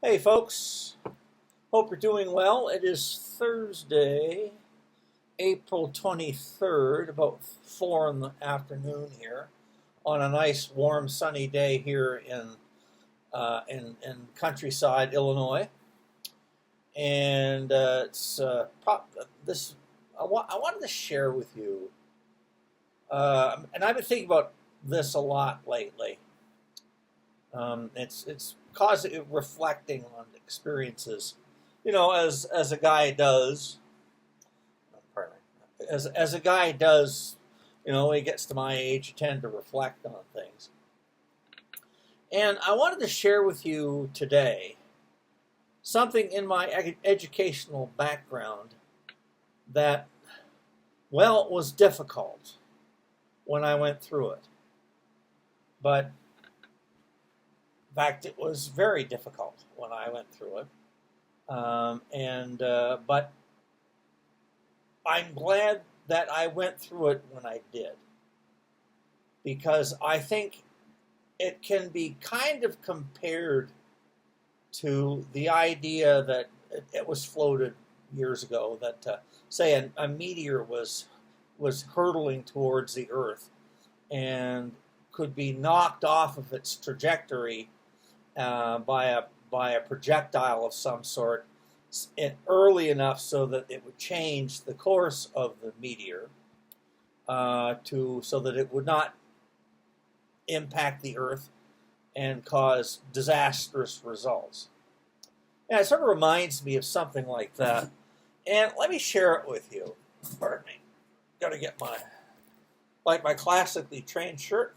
Hey folks, hope you're doing well. It is Thursday, April 23rd, about 4 in the afternoon here, on a nice warm sunny day here in countryside Illinois. And I wanted to share with you, and I've been thinking about this a lot lately. It's causing reflecting on experiences, as a guy does. Pardon me. As a guy does, when he gets to my age, you tend to reflect on things. And I wanted to share with you today something in my educational background that, was difficult when I went through it. But in fact, it was very difficult when I went through it, but I'm glad that I went through it when I did, because I think it can be kind of compared to the idea that it was floated years ago that, say, a meteor was hurtling towards the Earth and could be knocked off of its trajectory by a projectile of some sort early enough so that it would change the course of the meteor so that it would not impact the Earth and cause disastrous results. And it sort of reminds me of something like that. And let me share it with you. Pardon me. Got to get my classically trained shirt.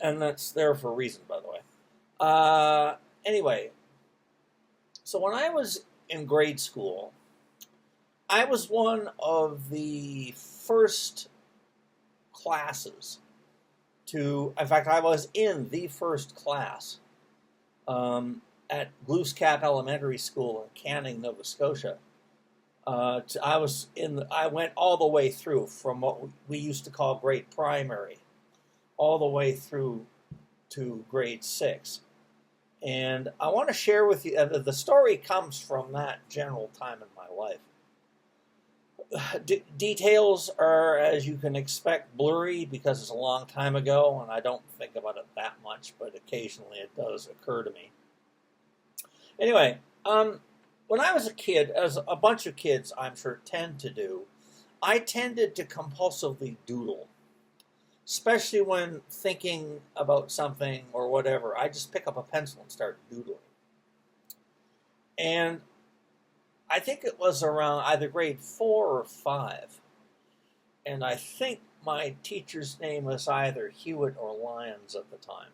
And that's there for a reason, by the way. Anyway, so when I was in grade school, I was one of the first classes in fact, I was in the first class at Glooscap Elementary School in Canning, Nova Scotia. I went all the way through from what we used to call grade primary, all the way through to grade 6. And I want to share with you, the story comes from that general time in my life. Details are, as you can expect, blurry because it's a long time ago, and I don't think about it that much, but occasionally it does occur to me. Anyway, when I was a kid, as a bunch of kids I'm sure tend to do, I tended to compulsively doodle. Especially when thinking about something or whatever, I just pick up a pencil and start doodling. And I think it was around either grade 4 or 5. And I think my teacher's name was either Hewitt or Lyons at the time.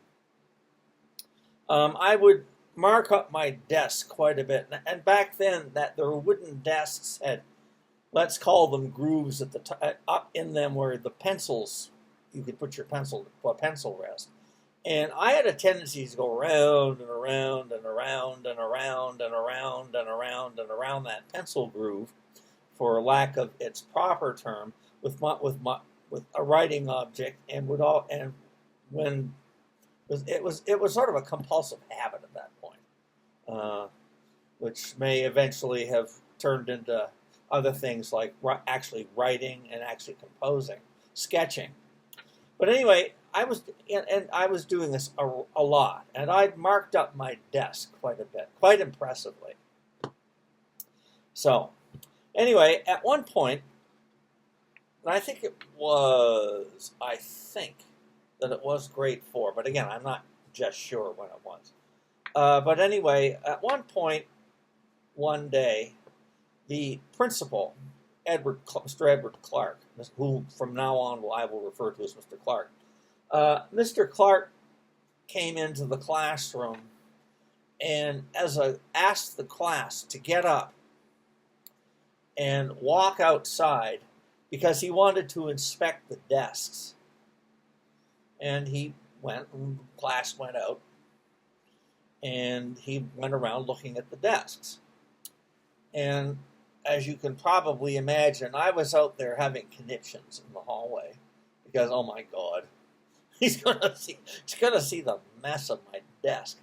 I would mark up my desk quite a bit. And back then, their wooden desks had, let's call them grooves at the up in them where the pencils, you could put your pencil rest. And I had a tendency to go around and around and around and around and around and around and around that pencil groove, for lack of its proper term, with a writing object, and it was sort of a compulsive habit at that point, which may eventually have turned into other things like actually writing and actually composing, sketching. But anyway, I was doing this a lot, and I'd marked up my desk quite a bit, quite impressively. So, anyway, at one point, and I think that it was grade 4, but again, I'm not just sure when it was. But anyway, at one point, one day, the principal, Mr. Edward Clark, who from now on I will refer to as Mr. Clark. Mr. Clark came into the classroom and asked the class to get up and walk outside because he wanted to inspect the desks. And he went, and the class went out, and he went around looking at the desks. And as you can probably imagine, I was out there having conniptions in the hallway because, oh my God, he's gonna see the mess of my desk.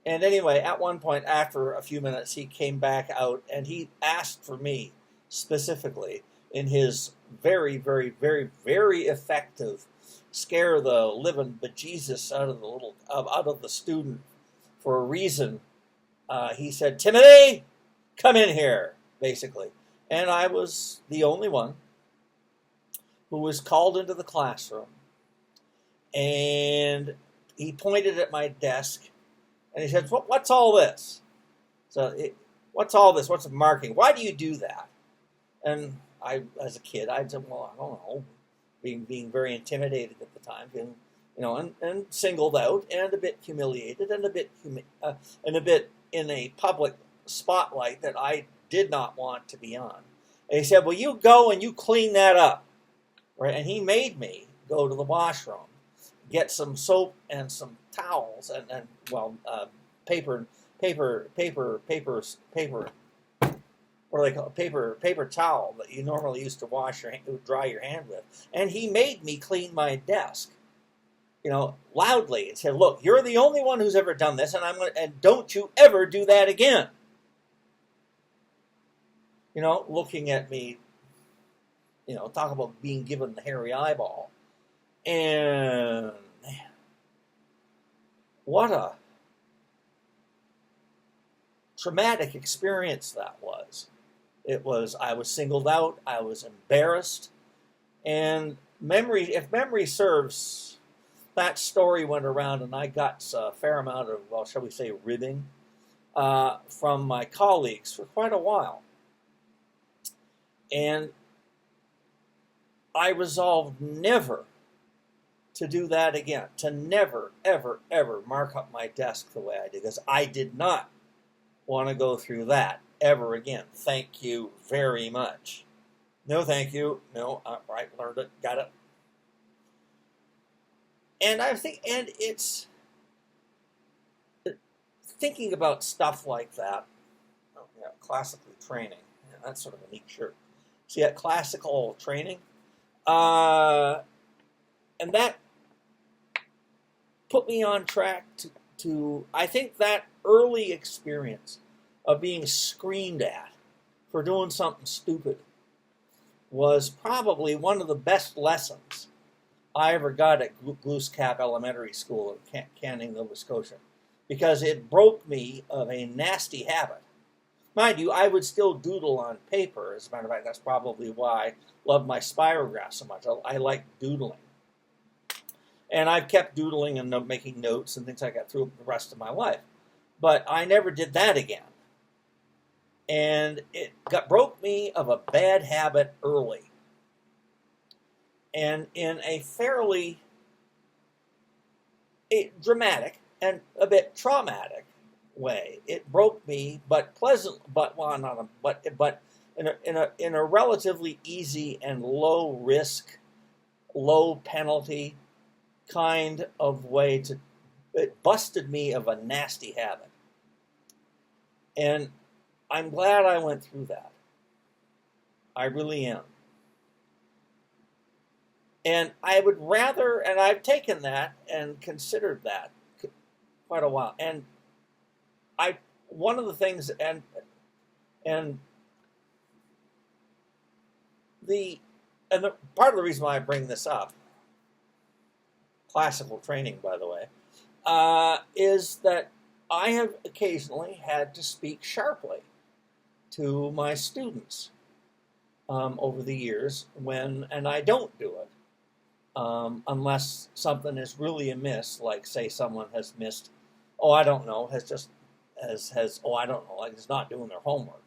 And anyway, at one point, after a few minutes, he came back out and he asked for me specifically in his very, very, very, very effective scare the living bejesus out of the student for a reason. He said, "Timothy, come in here," basically. And I was the only one who was called into the classroom. And he pointed at my desk and he said, "What's all this? What's all this? What's the marking? Why do you do that?" And I, as a kid, I said, "Well, I don't know," being very intimidated at the time, and singled out and a bit humiliated and a bit in a public spotlight that I did not want to be on. And he said, "Well, you go and you clean that up," right? And he made me go to the washroom, get some soap and some towels and paper. What do they call it? Paper towel that you normally use to dry your hand with. And he made me clean my desk, loudly, and said, "Look, you're the only one who's ever done this, and don't you ever do that again." Looking at me, talk about being given the hairy eyeball. And man, what a traumatic experience that was. I was singled out, I was embarrassed, and if memory serves, that story went around and I got a fair amount of, well, shall we say, ribbing from my colleagues for quite a while. And I resolved never to do that again, to never, ever, ever mark up my desk the way I did, because I did not want to go through that ever again. Thank you very much. No, thank you. No, right, learned it, got it. And it's thinking about stuff like that. Oh, yeah, classically training. Yeah, that's sort of a neat shirt. See that classical training? And that put me on track to I think that early experience of being screamed at for doing something stupid was probably one of the best lessons I ever got at Glooscap Elementary School in Canning, Nova Scotia, because it broke me of a nasty habit. Mind you, I would still doodle on paper. As a matter of fact, that's probably why I love my spirograph so much. I like doodling. And I've kept doodling and making notes and things like that through the rest of my life. But I never did that again. And it broke me of a bad habit early. And in a fairly dramatic and a bit traumatic way, it broke me, but pleasant, in a relatively easy and low risk, low penalty kind of way. It busted me of a nasty habit, and I'm glad I went through that. I really am. And I would rather, and I've taken that and considered that quite a while. And one of the things, and the part of the reason why I bring this up, classical training, by the way, is that I have occasionally had to speak sharply to my students over the years and I don't do it unless something is really amiss, like say someone has missed, I don't know, like is not doing their homework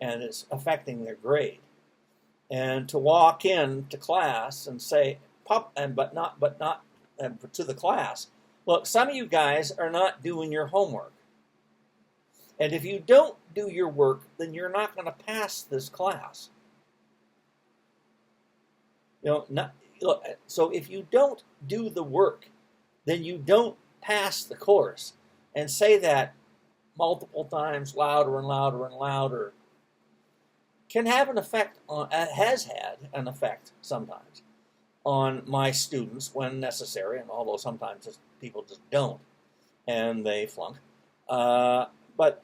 and it's affecting their grade. And to walk in to class and say, to the class, look, some of you guys are not doing your homework. And if you don't do your work, then you're not going to pass this class. So if you don't do the work, then you don't pass the course. And say that multiple times, louder and louder and louder, can have an effect has had an effect sometimes on my students when necessary, and although sometimes people just don't and they flunk. But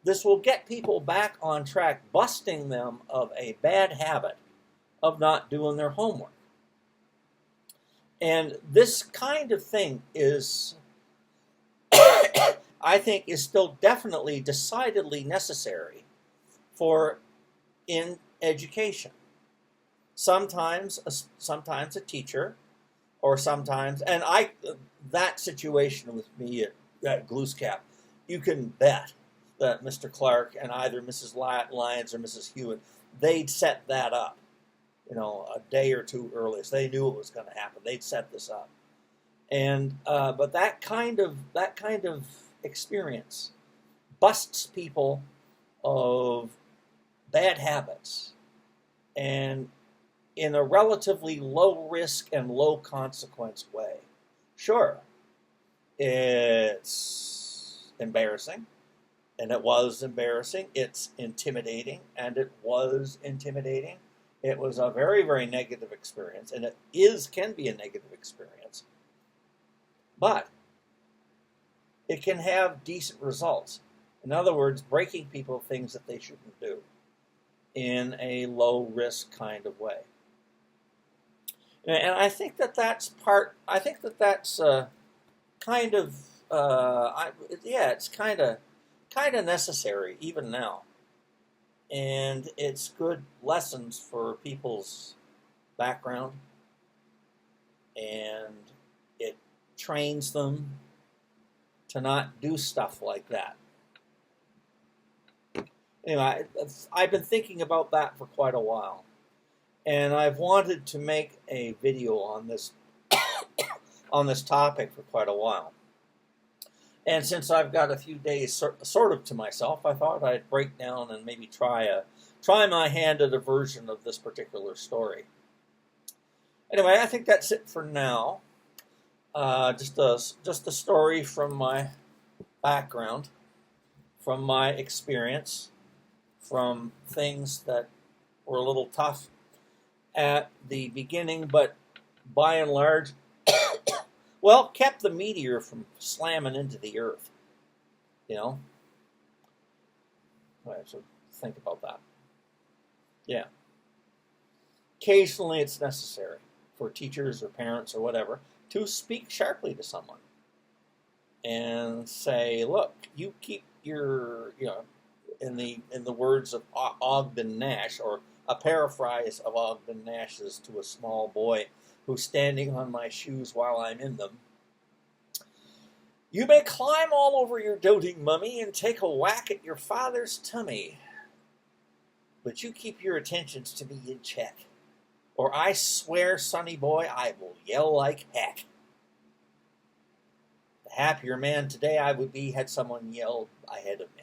this will get people back on track, busting them of a bad habit of not doing their homework. And this kind of thing is, I think, is still definitely, decidedly necessary for in education. Sometimes a teacher, or sometimes, and that situation with me at Glooscap, you can bet that Mr. Clark and either Mrs. Lyons or Mrs. Hewitt, they'd set that up, a day or two early. So they knew it was going to happen. They'd set this up, and but that kind of experience busts people of bad habits, and in a relatively low risk and low consequence way. Sure, it's embarrassing, and it was embarrassing. It's intimidating, and it was intimidating. It was a very, very negative experience, and it can be a negative experience. But it can have decent results. In other words, breaking people of things that they shouldn't do in a low-risk kind of way. And I think that's kind of, it's kind of necessary even now. And it's good lessons for people's background, and it trains them to not do stuff like that. Anyway, I've been thinking about that for quite a while, and I've wanted to make a video on this on this topic for quite a while. And since I've got a few days sort of to myself, I thought I'd break down and maybe try my hand at a version of this particular story. Anyway, I think that's it for now. Just a story from my background, from my experience, from things that were a little tough at the beginning, but by and large, well, kept the meteor from slamming into the earth. Right, so think about that. Yeah. Occasionally it's necessary for teachers or parents or whatever to speak sharply to someone and say, look, you keep your, in the words of Ogden Nash, or a paraphrase of Ogden Nash's to a small boy who's standing on my shoes while I'm in them. You may climb all over your doting mummy and take a whack at your father's tummy, but you keep your attentions to me in check, or I swear, sonny boy, I will yell like heck. The happier man today I would be had someone yelled ahead of me.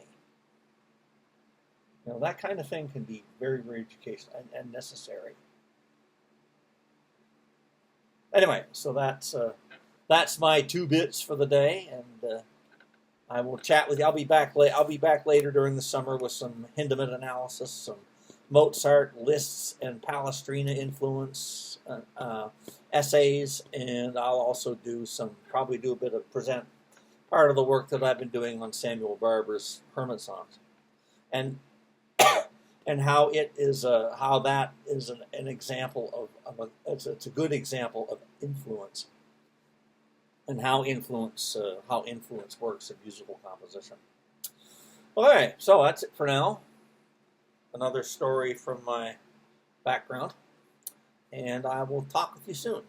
That kind of thing can be very, very educational and necessary. Anyway, so that's my 2 bits for the day, and I will chat with you. I'll be back later during the summer with some Hindemith analysis, some Mozart lists and Palestrina influence essays, and I'll also probably do a bit of present part of the work that I've been doing on Samuel Barber's Hermit songs, and how it is how that is an example of it's a good example of influence, and how influence works in musical composition. All right, so that's it for now. Another story from my background, and I will talk with you soon.